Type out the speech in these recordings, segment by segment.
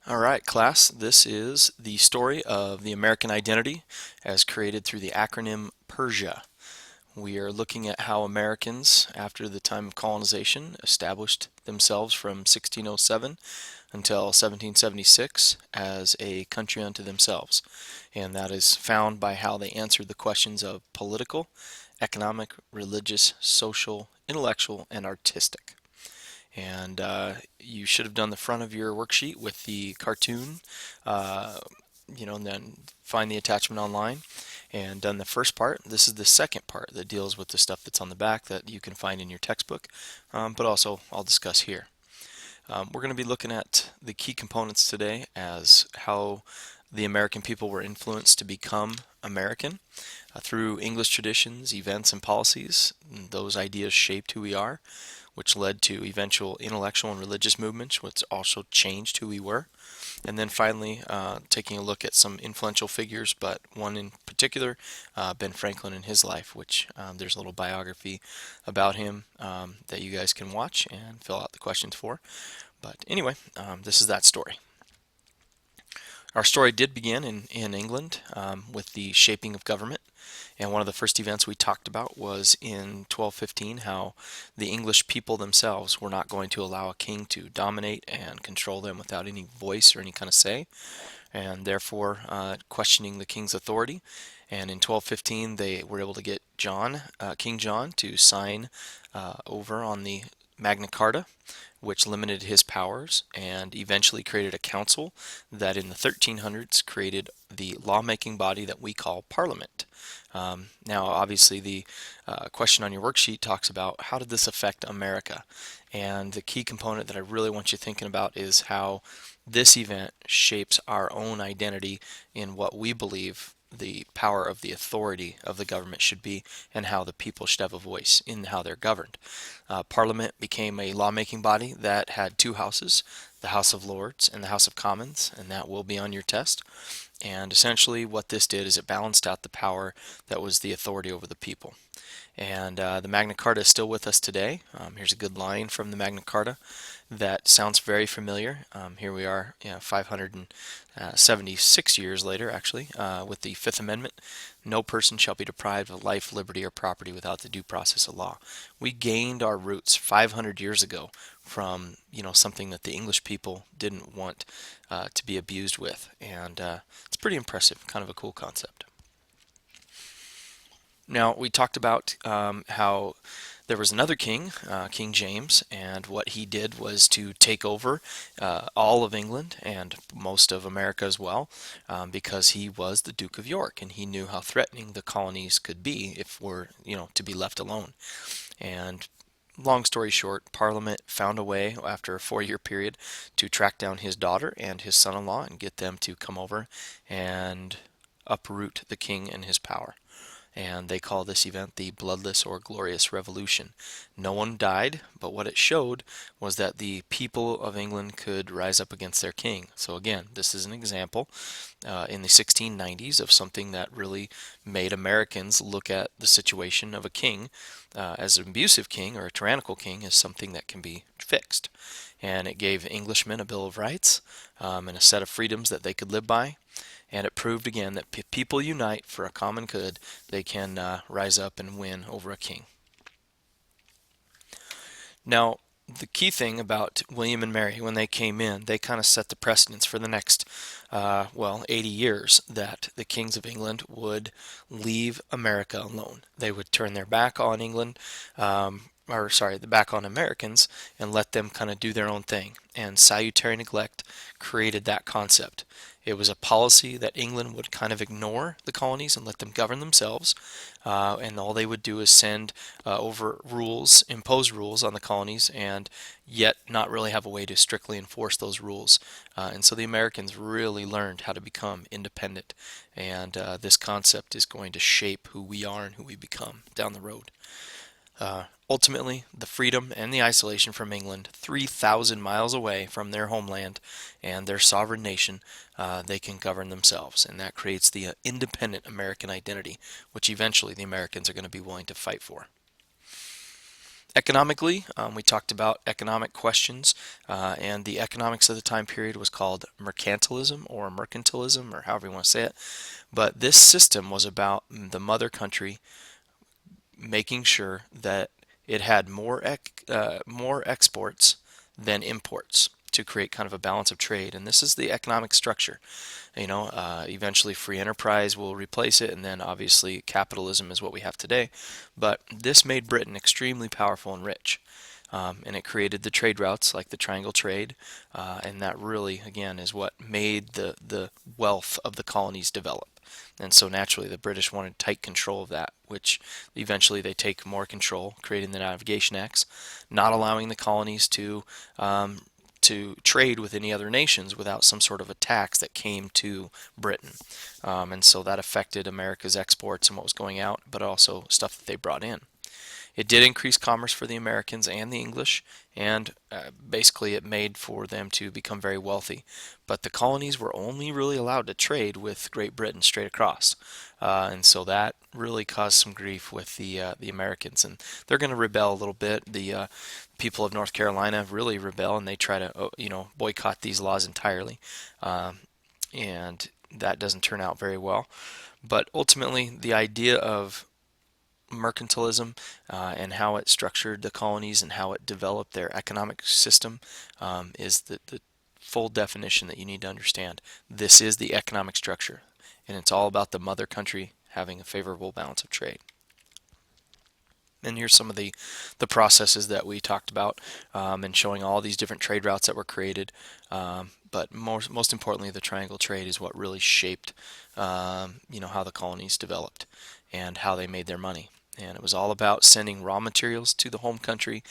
All right, class, this is the story of the American identity as created through the acronym PERSIA. We are looking at how Americans, after the time of colonization, established themselves from 1607 until 1776 as a country unto themselves. And that is found by how they answered the questions of political, economic, religious, social, intellectual, and artistic. And you should have done the front of your worksheet with the cartoon, uh, and then find the attachment online and done the first part. This is the second part that deals with the stuff that's on the back that you can find in your textbook, but also I'll discuss here. We're going to be looking at the key components today as how the American people were influenced to become American through English traditions, events, and policies. And those ideas shaped who we are, which led to eventual intellectual and religious movements, which also changed who we were. And then finally, taking a look at some influential figures, but one in particular, Ben Franklin and his life, which there's a little biography about him that you guys can watch and fill out the questions for. But anyway, this is that story. Our story did begin in England with the shaping of government. And one of the first events we talked about was in 1215, how the English people themselves were not going to allow a king to dominate and control them without any voice or any kind of say, and therefore questioning the king's authority. And in 1215, they were able to get King John, to sign over on the Magna Carta, which limited his powers and eventually created a council that in the 1300s created the lawmaking body that we call Parliament. Now, obviously, the question on your worksheet talks about how did this affect America? And the key component that I really want you thinking about is how this event shapes our own identity in what we believe the power of the authority of the government should be and how the people should have a voice in how they're governed. Parliament became a lawmaking body that had two houses, the House of Lords and the House of Commons, and that will be on your test. And essentially, what this did is it balanced out the power that was the authority over the people. And the Magna Carta is still with us today. Here's a good line from the Magna Carta that sounds very familiar. Here we are, 576 years later, actually, with the Fifth Amendment. No person shall be deprived of life, liberty, or property without the due process of law. We gained our roots 500 years ago from something that the English people didn't want to be abused with, and it's pretty impressive, kind of a cool concept. Now, we talked about how there was another king, King James, and what he did was to take over all of England and most of America as well, because he was the Duke of York, and he knew how threatening the colonies could be if we're, to be left alone. And long story short, Parliament found a way after a 4-year period to track down his daughter and his son-in-law and get them to come over and uproot the king and his power. And they call this event the Bloodless or Glorious Revolution. No one died, but what it showed was that the people of England could rise up against their king. So again, this is an example in the 1690s of something that really made Americans look at the situation of a king as an abusive king or a tyrannical king as something that can be fixed. And it gave Englishmen a Bill of Rights and a set of freedoms that they could live by. And it proved again that people unite for a common good, they can rise up and win over a king. Now, the key thing about William and Mary, when they came in, they kind of set the precedence for the next, 80 years that the kings of England would leave America alone. They would turn their back on England, the back on Americans, and let them kind of do their own thing. And salutary neglect created that concept. It was a policy that England would kind of ignore the colonies and let them govern themselves, and all they would do is send over rules, impose rules on the colonies, and yet not really have a way to strictly enforce those rules. And so the Americans really learned how to become independent, and this concept is going to shape who we are and who we become down the road. Ultimately, the freedom and the isolation from England, 3,000 miles away from their homeland and their sovereign nation, they can govern themselves. And that creates the independent American identity, which eventually the Americans are going to be willing to fight for. Economically, we talked about economic questions, and the economics of the time period was called mercantilism, or however you want to say it. But this system was about the mother country making sure that it had more exports than imports to create kind of a balance of trade. And this is the economic structure. Eventually free enterprise will replace it, and then obviously capitalism is what we have today. But this made Britain extremely powerful and rich. And it created the trade routes like the Triangle Trade, and that really, again, is what made the wealth of the colonies develop. And so naturally, the British wanted tight control of that, which eventually they take more control, creating the Navigation Acts, not allowing the colonies to trade with any other nations without some sort of a tax that came to Britain. And so that affected America's exports and what was going out, but also stuff that they brought in. It did increase commerce for the Americans and the English, and basically it made for them to become very wealthy. But the colonies were only really allowed to trade with Great Britain straight across, and so that really caused some grief with the Americans, and they're going to rebel a little bit. The people of North Carolina really rebel, and they try to boycott these laws entirely, and that doesn't turn out very well. But ultimately, the idea of mercantilism and how it structured the colonies and how it developed their economic system is the full definition that you need to understand. This is the economic structure, and it's all about the mother country having a favorable balance of trade. And here's some of the processes that we talked about, and showing all these different trade routes that were created. But most importantly, the Triangle Trade is what really shaped, how the colonies developed and how they made their money. And it was all about sending raw materials to the home country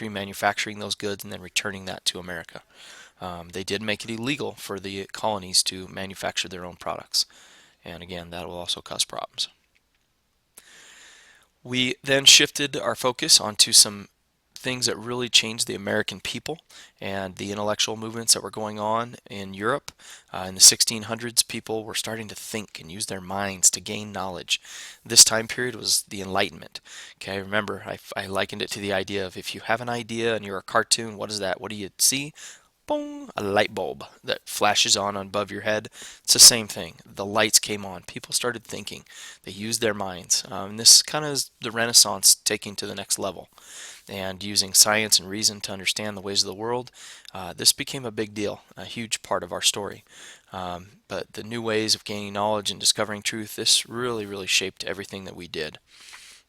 manufacturing those goods, and then returning that to America. They did make it illegal for the colonies to manufacture their own products. And again, that will also cause problems. We then shifted our focus onto some things that really changed the American people and the intellectual movements that were going on in Europe. In the 1600s, people were starting to think and use their minds to gain knowledge. This time period was the Enlightenment. Okay, remember, I likened it to the idea of if you have an idea and you're a cartoon, what is that? What do you see? Boom, a light bulb that flashes on above your head. It's the same thing. The lights came on. People started thinking. They used their minds. And this kind of is the Renaissance taking to the next level. And using science and reason to understand the ways of the world, this became a big deal, a huge part of our story. But the new ways of gaining knowledge and discovering truth, this really, really shaped everything that we did.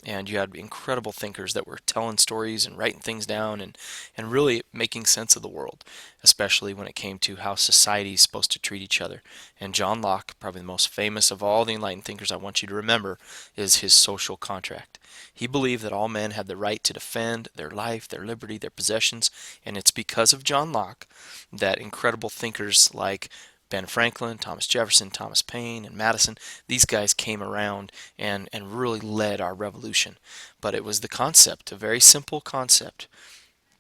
And you had incredible thinkers that were telling stories and writing things down, and really making sense of the world, especially when it came to how society is supposed to treat each other. And John Locke, probably the most famous of all the enlightened thinkers I want you to remember, is his social contract. He believed that all men had the right to defend their life, their liberty, their possessions, and it's because of John Locke that incredible thinkers like Ben Franklin, Thomas Jefferson, Thomas Paine, and Madison, these guys came around and really led our revolution. But it was the concept, a very simple concept.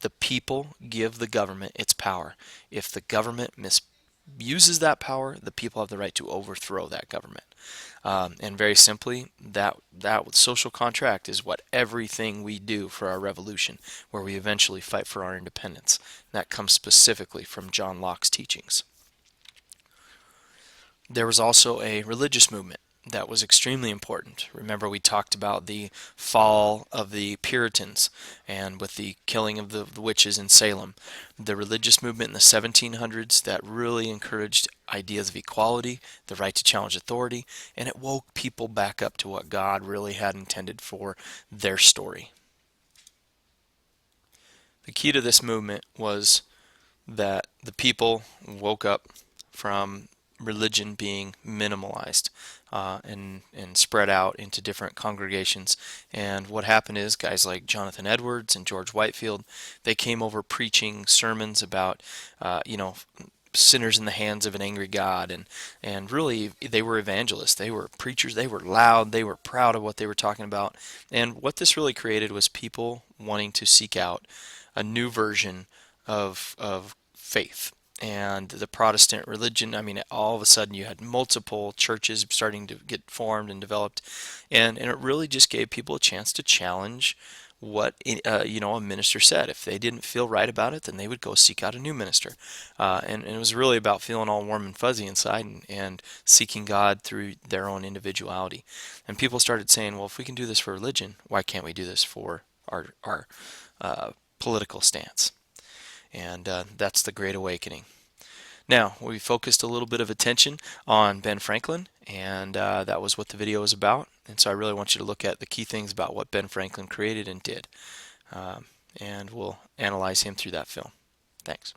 The people give the government its power. If the government misuses that power, the people have the right to overthrow that government. And very simply, that social contract is what everything we do for our revolution, where we eventually fight for our independence. That comes specifically from John Locke's teachings. There was also a religious movement that was extremely important. Remember, we talked about the fall of the Puritans and with the killing of the witches in Salem. The religious movement in the 1700s that really encouraged ideas of equality, the right to challenge authority, and it woke people back up to what God really had intended for their story. The key to this movement was that the people woke up from religion being minimalized and spread out into different congregations. And what happened is guys like Jonathan Edwards and George Whitefield, they came over preaching sermons about, sinners in the hands of an angry God, and really they were evangelists, they were preachers, they were loud, they were proud of what they were talking about. And what this really created was people wanting to seek out a new version of faith. And the Protestant religion, I mean, all of a sudden you had multiple churches starting to get formed and developed, and it really just gave people a chance to challenge what a minister said. If they didn't feel right about it, then they would go seek out a new minister. And it was really about feeling all warm and fuzzy inside and seeking God through their own individuality. And people started saying, well, if we can do this for religion, why can't we do this for our political stance? And that's the Great Awakening. Now, we focused a little bit of attention on Ben Franklin, and that was what the video was about. And so I really want you to look at the key things about what Ben Franklin created and did. And we'll analyze him through that film. Thanks.